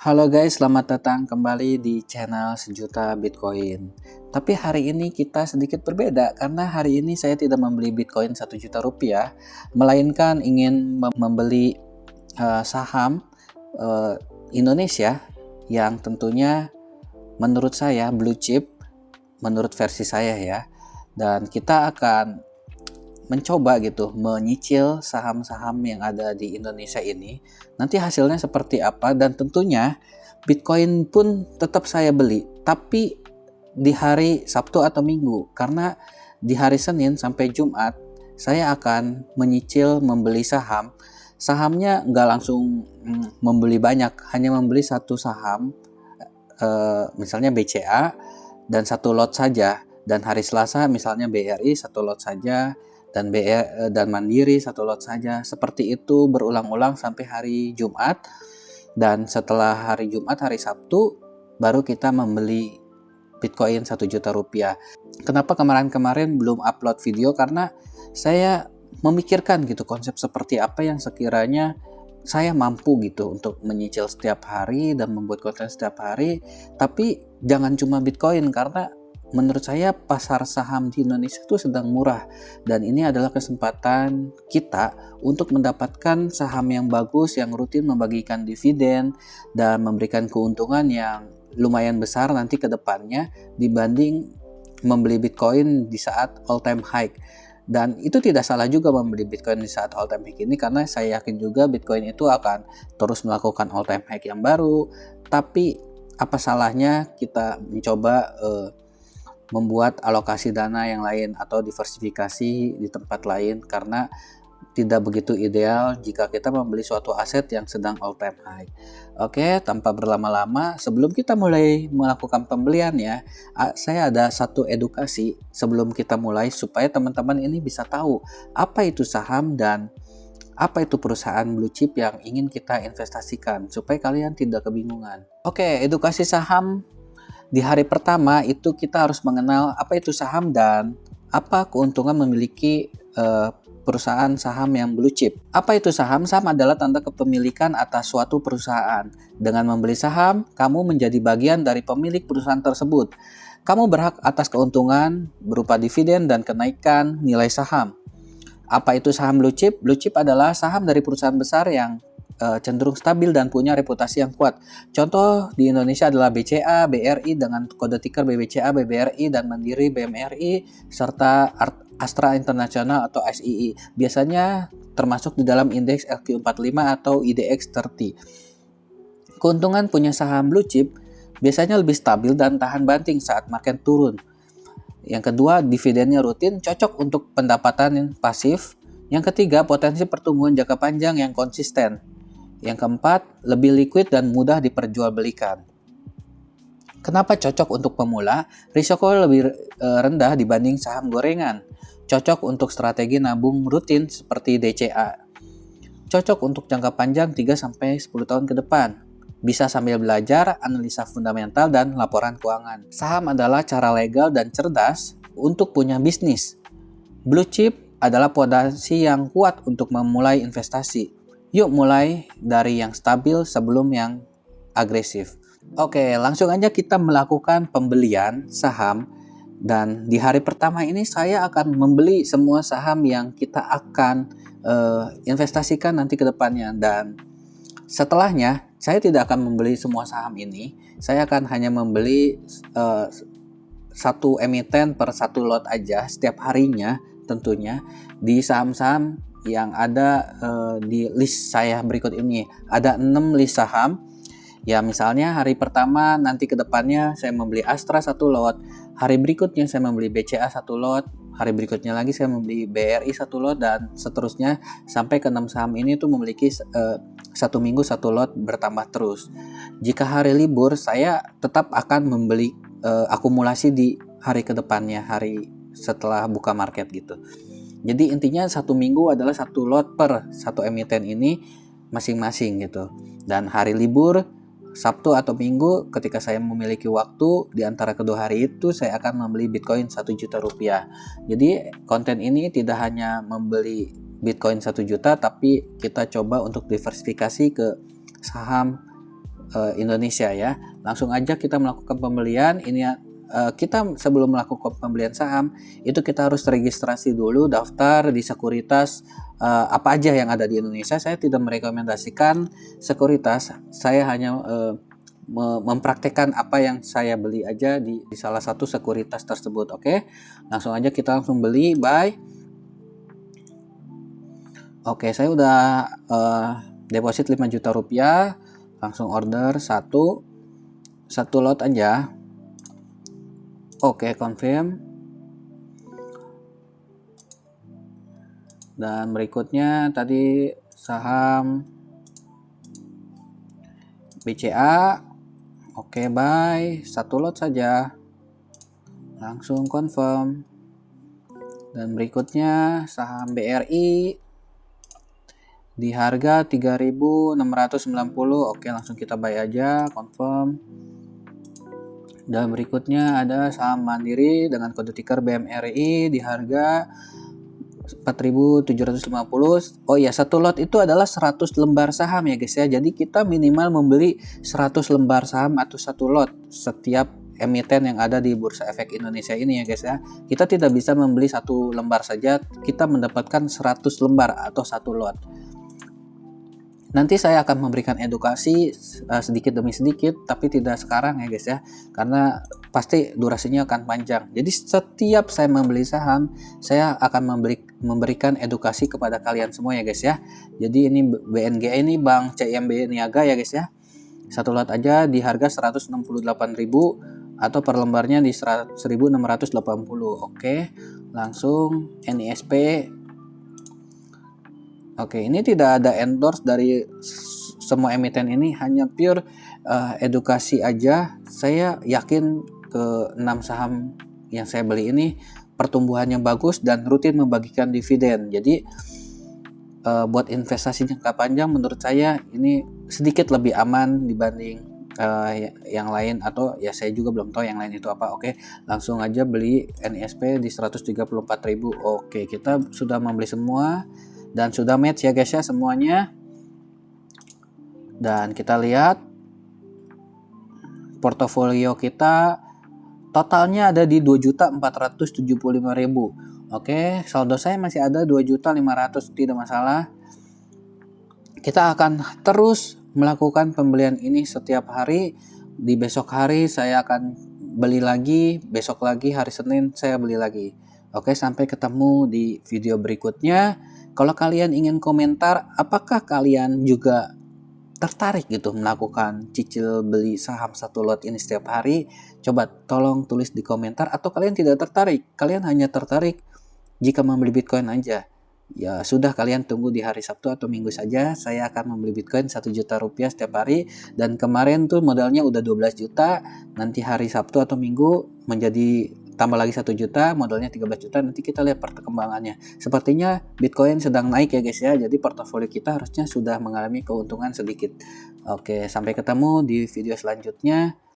Halo guys, selamat datang kembali di channel Sejuta Bitcoin. Tapi hari ini kita sedikit berbeda karena hari ini saya tidak membeli Bitcoin 1 juta rupiah, melainkan ingin membeli saham Indonesia yang tentunya menurut saya blue chip, menurut versi saya ya. Dan kita akan mencoba gitu menyicil saham-saham yang ada di Indonesia ini. Nanti hasilnya seperti apa, dan tentunya Bitcoin pun tetap saya beli, tapi di hari Sabtu atau Minggu, karena di hari Senin sampai Jumat saya akan menyicil membeli saham. Sahamnya nggak langsung membeli banyak, hanya membeli satu saham, misalnya BCA dan satu lot saja. Dan hari Selasa misalnya BRI satu lot saja, dan Mandiri satu lot saja. Seperti itu berulang-ulang sampai hari Jumat, dan setelah hari Jumat, hari Sabtu baru kita membeli Bitcoin 1 juta rupiah. Kenapa kemarin-kemarin belum upload video? Karena saya memikirkan gitu konsep seperti apa yang sekiranya saya mampu gitu untuk menyicil setiap hari dan membuat konten setiap hari. Tapi jangan cuma Bitcoin, karena menurut saya pasar saham di Indonesia itu sedang murah, dan ini adalah kesempatan kita untuk mendapatkan saham yang bagus yang rutin membagikan dividen dan memberikan keuntungan yang lumayan besar nanti ke depannya dibanding membeli Bitcoin di saat all time high. Dan itu tidak salah juga membeli Bitcoin di saat all time high ini, karena saya yakin juga Bitcoin itu akan terus melakukan all time high yang baru. Tapi apa salahnya kita mencoba membuat alokasi dana yang lain atau diversifikasi di tempat lain, karena tidak begitu ideal jika kita membeli suatu aset yang sedang all time high. Oke, tanpa berlama-lama, sebelum kita mulai melakukan pembelian ya, saya ada satu edukasi sebelum kita mulai supaya teman-teman ini bisa tahu apa itu saham dan apa itu perusahaan blue chip yang ingin kita investasikan, supaya kalian tidak kebingungan. Oke, edukasi saham. Di hari pertama itu kita harus mengenal apa itu saham dan apa keuntungan memiliki perusahaan saham yang blue chip. Apa itu saham? Saham adalah tanda kepemilikan atas suatu perusahaan. Dengan membeli saham, kamu menjadi bagian dari pemilik perusahaan tersebut. Kamu berhak atas keuntungan berupa dividen dan kenaikan nilai saham. Apa itu saham blue chip? Blue chip adalah saham dari perusahaan besar yang cenderung stabil dan punya reputasi yang kuat. Contoh di Indonesia adalah BCA, BRI dengan kode ticker BBCA, BBRI, dan Mandiri, BMRI, serta Astra International atau SII. Biasanya termasuk di dalam indeks LQ45 atau IDX 30. Keuntungan punya saham blue chip biasanya lebih stabil dan tahan banting saat market turun. Yang kedua, dividennya rutin, cocok untuk pendapatan yang pasif. Yang ketiga, potensi pertumbuhan jangka panjang yang konsisten. Yang keempat, lebih liquid dan mudah diperjualbelikan. Kenapa cocok untuk pemula? Risiko lebih rendah dibanding saham gorengan. Cocok untuk strategi nabung rutin seperti DCA. Cocok untuk jangka panjang 3-10 tahun ke depan. Bisa sambil belajar, analisa fundamental, dan laporan keuangan. Saham adalah cara legal dan cerdas untuk punya bisnis. Blue chip adalah fondasi yang kuat untuk memulai investasi. Yuk mulai dari yang stabil sebelum yang agresif. Oke, langsung aja kita melakukan pembelian saham. Dan di hari pertama ini saya akan membeli semua saham yang kita akan investasikan nanti ke depannya. Dan setelahnya, saya tidak akan membeli semua saham ini. Saya akan hanya membeli satu emiten per satu lot aja setiap harinya, tentunya di saham-saham yang ada di list saya berikut ini. Ada 6 list saham. Ya, misalnya hari pertama nanti ke depannya saya membeli Astra satu lot, hari berikutnya saya membeli BCA satu lot, hari berikutnya lagi saya membeli BRI satu lot, dan seterusnya sampai ke 6 saham ini tuh memiliki satu minggu satu lot, bertambah terus. Jika hari libur, saya tetap akan membeli akumulasi di hari ke depannya, hari setelah buka market gitu. Jadi intinya satu minggu adalah satu lot per satu emiten ini masing-masing gitu. Dan hari libur Sabtu atau Minggu ketika saya memiliki waktu di antara kedua hari itu, saya akan membeli Bitcoin 1 juta rupiah. Jadi konten ini tidak hanya membeli Bitcoin 1 juta, tapi kita coba untuk diversifikasi ke saham Indonesia ya. Langsung aja kita melakukan pembelian. Ini kita sebelum melakukan pembelian saham itu kita harus registrasi dulu, daftar di sekuritas apa aja yang ada di Indonesia. Saya tidak merekomendasikan sekuritas, saya hanya mempraktekkan apa yang saya beli aja di salah satu sekuritas tersebut. Oke, langsung aja kita langsung beli, buy. Oke, saya udah deposit 5 juta rupiah, langsung order satu lot aja. Oke, confirm. Dan berikutnya tadi saham BCA. Oke, buy satu lot saja, langsung confirm. Dan berikutnya saham BRI di harga 3.690. Oke, langsung kita buy aja, confirm. Dan berikutnya ada saham Mandiri dengan kode ticker BMRI di harga 4.750. Oh ya, satu lot itu adalah 100 lembar saham ya guys ya. Jadi kita minimal membeli 100 lembar saham atau satu lot setiap emiten yang ada di Bursa Efek Indonesia ini ya guys ya. Kita tidak bisa membeli satu lembar saja, kita mendapatkan 100 lembar atau satu lot. Nanti saya akan memberikan edukasi sedikit demi sedikit, tapi tidak sekarang ya guys ya, karena pasti durasinya akan panjang. Jadi setiap saya membeli saham, saya akan memberikan edukasi kepada kalian semua ya guys ya. Jadi ini BNGA ini Bank CIMB Niaga ya guys ya. Satu lot aja di harga 168.000 atau per lembarnya di 1.680. Oke, langsung NISP. Oke, ini tidak ada endorse dari semua emiten, ini hanya pure edukasi aja. Saya yakin ke 6 saham yang saya beli ini pertumbuhannya bagus dan rutin membagikan dividen. Jadi buat investasi jangka panjang menurut saya ini sedikit lebih aman dibanding yang lain, atau ya saya juga belum tahu yang lain itu apa. Oke, langsung aja beli NISP di 134.000. Oke, kita sudah membeli semua dan sudah match ya guys ya semuanya. Dan kita lihat portofolio kita totalnya ada di 2.475.000. Oke, saldo saya masih ada 2.500.000, tidak masalah. Kita akan terus melakukan pembelian ini setiap hari. Di besok hari saya akan beli lagi, besok lagi hari Senin saya beli lagi. Oke, sampai ketemu di video berikutnya. Kalau kalian ingin komentar, apakah kalian juga tertarik gitu melakukan cicil beli saham satu lot ini setiap hari? Coba tolong tulis di komentar. Atau kalian tidak tertarik, kalian hanya tertarik jika membeli Bitcoin aja. Ya sudah, kalian tunggu di hari Sabtu atau Minggu saja. Saya akan membeli Bitcoin 1 juta rupiah setiap hari. Dan kemarin tuh modalnya udah 12 juta. Nanti hari Sabtu atau Minggu menjadi tambah lagi 1 juta, modalnya 13 juta. Nanti kita lihat perkembangannya. Sepertinya Bitcoin sedang naik ya guys ya. Jadi portofolio kita harusnya sudah mengalami keuntungan sedikit. Oke, sampai ketemu di video selanjutnya.